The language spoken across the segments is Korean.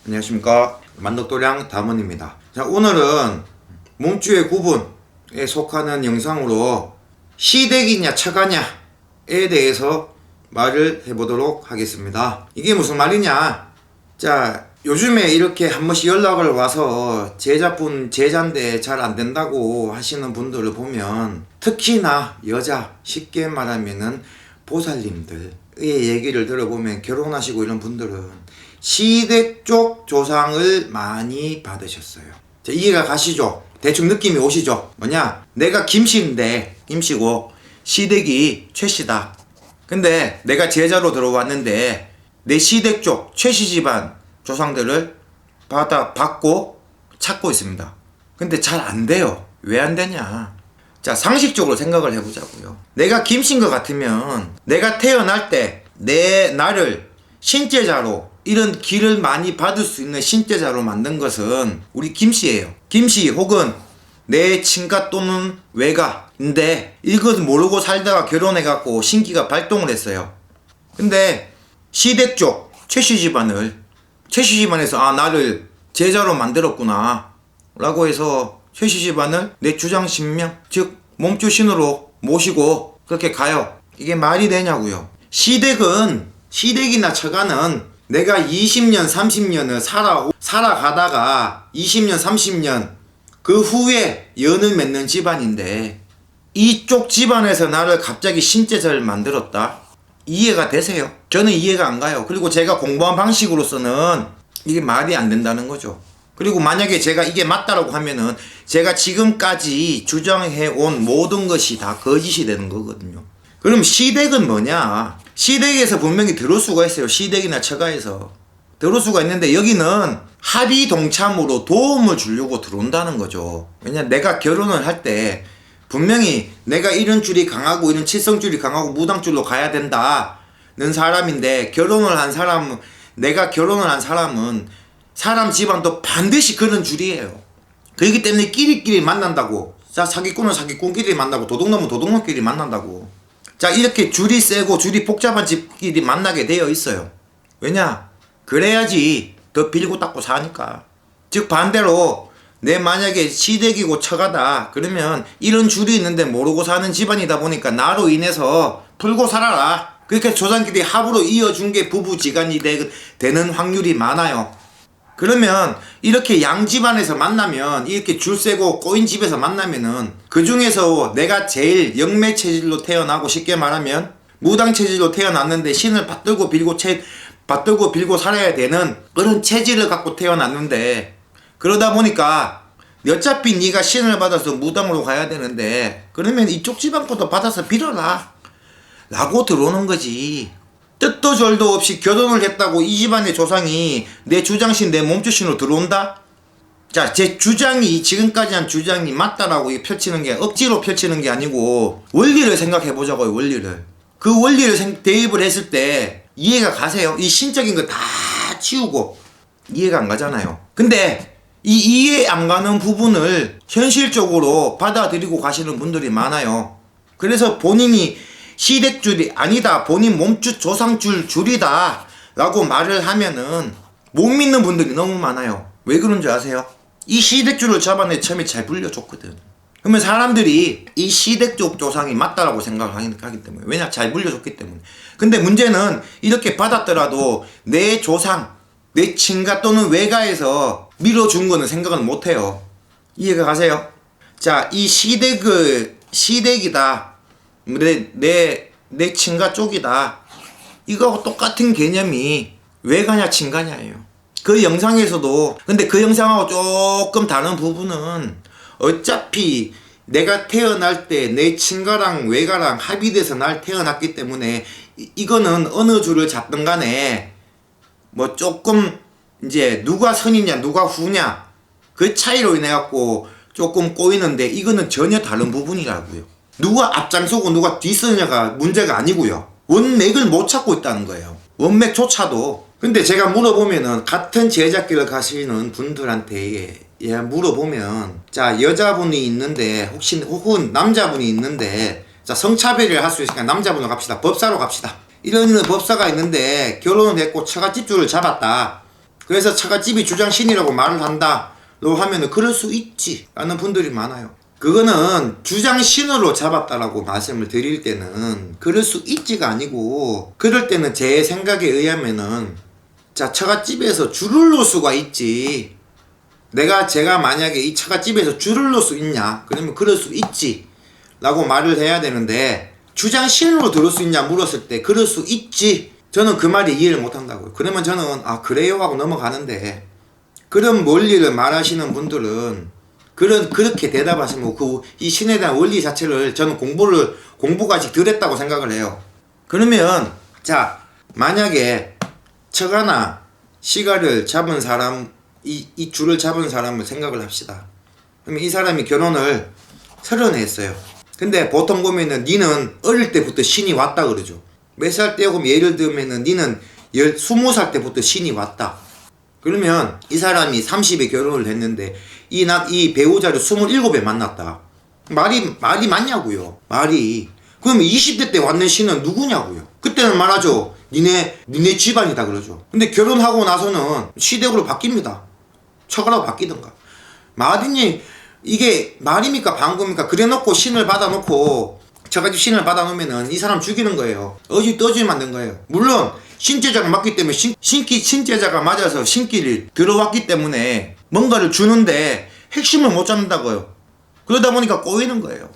안녕하십니까, 만덕도량 담원입니다. 자, 오늘은 몸주의 구분에 속하는 영상으로 시댁이냐 처가냐에 대해서 말을 해보도록 하겠습니다. 이게 무슨 말이냐, 자, 요즘에 이렇게 한 번씩 연락을 와서 제자인데 잘 안된다고 하시는 분들을 보면, 특히나 여자, 쉽게 말하면은 보살님들의 얘기를 들어보면 결혼하시고 이런 분들은 시댁 쪽 조상을 많이 받으셨어요. 자, 이해가 가시죠? 대충 느낌이 오시죠? 뭐냐, 내가 김씨고 시댁이 최씨다. 근데 내가 제자로 들어왔는데 내 시댁 쪽 최씨 집안 조상들을 받고 찾고 있습니다. 근데 잘 안 돼요. 왜 안 되냐? 자, 상식적으로 생각을 해보자고요. 내가 김씨인 것 같으면 내가 태어날 때 내 나를 신제자로, 이런 길을 많이 받을 수 있는 신제자로 만든 것은 우리 김씨예요. 김씨 혹은 내 친가 또는 외가인데 이것 모르고 살다가 결혼해갖고 신기가 발동을 했어요. 근데 시댁 쪽 최씨 집안에서 나를 제자로 만들었구나 라고 해서 최씨 집안을 내 주장신명, 즉 몸주신으로 모시고 그렇게 가요. 이게 말이 되냐고요. 시댁이나 처가는 내가 20년 30년을 살아가다가 20년 30년 그 후에 연을 맺는 집안인데, 이쪽 집안에서 나를 갑자기 신제자를 만들었다? 이해가 되세요? 저는 이해가 안 가요. 그리고 제가 공부한 방식으로서는 이게 말이 안 된다는 거죠. 그리고 만약에 제가 이게 맞다라고 하면은 제가 지금까지 주장해온 모든 것이 다 거짓이 되는 거거든요. 그럼 시댁은 뭐냐? 시댁에서 분명히 들어올 수가 있어요. 시댁이나 처가에서 들어올 수가 있는데, 여기는 합의 동참으로 도움을 주려고 들어온다는 거죠. 왜냐면 내가 결혼을 할 때 분명히 내가 이런 줄이 강하고 이런 칠성줄이 강하고 무당줄로 가야 된다는 사람인데, 내가 결혼을 한 사람은 사람 집안도 반드시 그런 줄이에요. 그렇기 때문에 끼리끼리 만난다고. 자, 사기꾼은 사기꾼끼리 만나고 도둑놈은 도둑놈끼리 만난다고. 자, 이렇게 줄이 세고 줄이 복잡한 집끼리 만나게 되어 있어요. 왜냐? 그래야지 더 빌고 닦고 사니까. 즉 반대로 내 만약에 시댁이고 처가다 그러면 이런 줄이 있는데 모르고 사는 집안이다 보니까 나로 인해서 풀고 살아라, 그렇게 조상끼리 합으로 이어준 게 부부지간이 되는 확률이 많아요. 그러면 이렇게 양 집안에서 만나면, 이렇게 줄 세고 꼬인 집에서 만나면은 그 중에서 내가 제일 영매 체질로 태어나고, 쉽게 말하면 무당 체질로 태어났는데 신을 받들고 빌고 살아야 되는 그런 체질을 갖고 태어났는데, 그러다 보니까 어차피 네가 신을 받아서 무당으로 가야 되는데 그러면 이쪽 집안 것도 받아서 빌어라 라고 들어오는 거지. 뜻도 절도 없이 결혼을 했다고 이 집안의 조상이 내 주장신, 내 몸주신으로 들어온다? 자, 제 주장이, 지금까지 한 주장이 맞다라고 펼치는 게, 억지로 펼치는 게 아니고 원리를 생각해 보자고요. 원리를. 그 원리를 대입을 했을 때 이해가 가세요? 이 신적인 거 다 치우고 이해가 안 가잖아요. 근데 이 이해 안 가는 부분을 현실적으로 받아들이고 가시는 분들이 많아요. 그래서 본인이 시댁줄이 아니다, 본인 몸줄 조상줄이다 라고 말을 하면은 못 믿는 분들이 너무 많아요. 왜 그런 줄 아세요? 이 시댁줄을 처음에 잘 불려줬거든. 그러면 사람들이 이 시댁 쪽 조상이 맞다라고 생각을 하기 때문에. 왜냐? 잘 불려줬기 때문에. 근데 문제는 이렇게 받았더라도 내 조상, 내 친가 또는 외가에서 밀어준 거는 생각을 못해요. 이해가 가세요? 자, 이 시댁이다, 내 친가 쪽이다, 이거하고 똑같은 개념이 외가냐 친가냐예요. 그 영상에서도. 근데 그 영상하고 조금 다른 부분은, 어차피 내가 태어날 때 내 친가랑 외가랑 합의돼서 날 태어났기 때문에 이거는 어느 줄을 잡든 간에 뭐 조금 이제 누가 선이냐 누가 후냐 그 차이로 인해 갖고 조금 꼬이는데, 이거는 전혀 다른 부분이라고요. 누가 앞장서고 누가 뒤서냐가 문제가 아니고요. 원맥을 못 찾고 있다는 거예요. 원맥조차도. 근데 제가 물어보면은, 같은 제자길을 가시는 분들한테 물어보면, 자, 여자분이 있는데 혹은 남자분이 있는데, 자, 성차별을 할 수 있으니까 남자분으로 갑시다. 법사로 갑시다. 이런 법사가 있는데 결혼을 했고 처갓집주를 잡았다. 그래서 처갓집이 주장신이라고 말을 한다로 하면은 그럴 수 있지 라는 분들이 많아요. 그거는 주장신으로 잡았다라고 말씀을 드릴 때는 그럴 수 있지가 아니고, 그럴 때는 제 생각에 의하면은 자, 처갓집에서 줄을 놓을 수가 있지. 제가 만약에 이 처갓집에서 줄을 놓을 수 있냐? 그러면 그럴 수 있지 라고 말을 해야 되는데, 주장신으로 들을 수 있냐 물었을 때 그럴 수 있지. 저는 그 말이 이해를 못 한다고요. 그러면 저는 아 그래요 하고 넘어가는데, 그런 원리를 말하시는 분들은 그렇게 대답하시면 이 신에 대한 원리 자체를 저는 공부가 아직 덜 했다고 생각을 해요. 그러면 자, 만약에 처가나 시가를 잡은 사람, 이 줄을 잡은 사람을 생각을 합시다. 그러면 이 사람이 결혼을 30에 했어요. 근데 보통 보면은 니는 어릴 때부터 신이 왔다 그러죠. 몇 살 때요? 그럼 예를 들면은 니는 20살 때부터 신이 왔다. 그러면 이 사람이 30에 결혼을 했는데 이 배우자를 27에 만났다. 말이 맞냐고요. 말이. 그러면 20대 때 왔는 신은 누구냐고요. 그때는 말하죠. 니네 집안이다 그러죠. 근데 결혼하고 나서는 시댁으로 바뀝니다. 처가라고 바뀌던가. 말이니 이게 말입니까 방금입니까? 그래놓고 신을 받아놓고 처갓집 신을 받아놓으면은 이 사람 죽이는 거예요. 떠지 만든 거예요. 물론 신제자가 맞기 때문에 신제자가 맞아서 신길이 들어왔기 때문에 뭔가를 주는데 핵심을 못 잡는다고요. 그러다 보니까 꼬이는 거예요.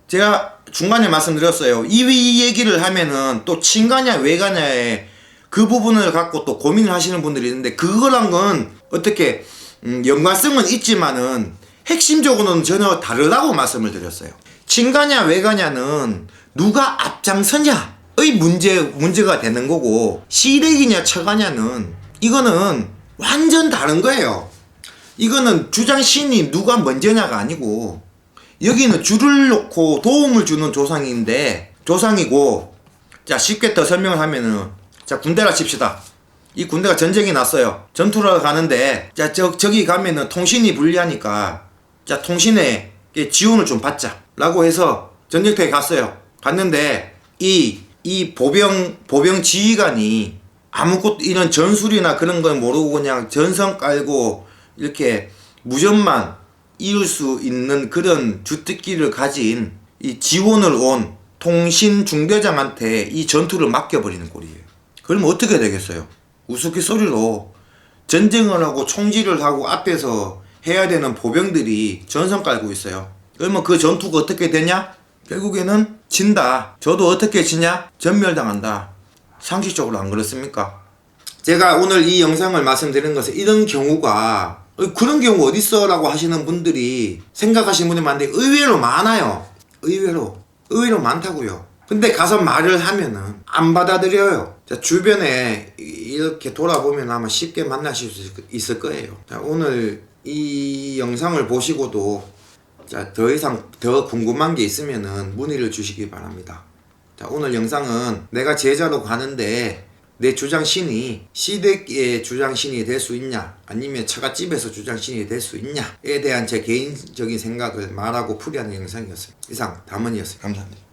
제가 중간에 말씀드렸어요. 이 얘기를 하면은 또 친가냐 외가냐에 그 부분을 갖고 또 고민을 하시는 분들이 있는데, 그거란 건 어떻게 연관성은 있지만은 핵심적으로는 전혀 다르다고 말씀을 드렸어요. 친가냐 외가냐는 누가 앞장서냐의 문제가 되는 거고, 시댁이냐 처가냐는 이거는 완전 다른 거예요. 이거는 주장신이 누가 먼저냐가 아니고, 여기는 줄을 놓고 도움을 주는 조상이고, 자 쉽게 더 설명을 하면은, 자 군대라 칩시다. 이 군대가 전쟁이 났어요. 전투를 하러 가는데 자 저기 가면은 통신이 불리하니까 자 통신에 지원을 좀 받자 라고 해서 전쟁터에 갔어요. 갔는데 이 보병 지휘관이 아무것도 이런 전술이나 그런 걸 모르고 그냥 전선 깔고 이렇게 무전만 이룰 수 있는 그런 주특기를 가진 이 지원을 온 통신 중대장한테 이 전투를 맡겨버리는 꼴이에요. 그러면 어떻게 되겠어요? 우스갯소리로 전쟁을 하고 총질을 하고 앞에서 해야 되는 보병들이 전선 깔고 있어요. 그러면 그 전투가 어떻게 되냐? 결국에는 진다. 저도 어떻게 지냐? 전멸당한다. 상식적으로 안 그렇습니까? 제가 오늘 이 영상을 말씀드리는 것은 이런 경우가, 그런 경우 어딨어? 라고 하시는 분들이 생각하시는 분이 많은데 의외로 많아요. 의외로 많다고요. 근데 가서 말을 하면은 안 받아들여요. 자, 주변에 이렇게 돌아보면 아마 쉽게 만나실 수 있을 거예요. 자, 오늘 이 영상을 보시고도 자, 더 이상 더 궁금한 게 있으면은 문의를 주시기 바랍니다. 자, 오늘 영상은 내가 제자로 가는데 내 주장신이 시댁의 주장신이 될 수 있냐, 아니면 처갓집에서 주장신이 될 수 있냐에 대한 제 개인적인 생각을 말하고 풀이하는 영상이었습니다. 이상 담은이었습니다. 감사합니다.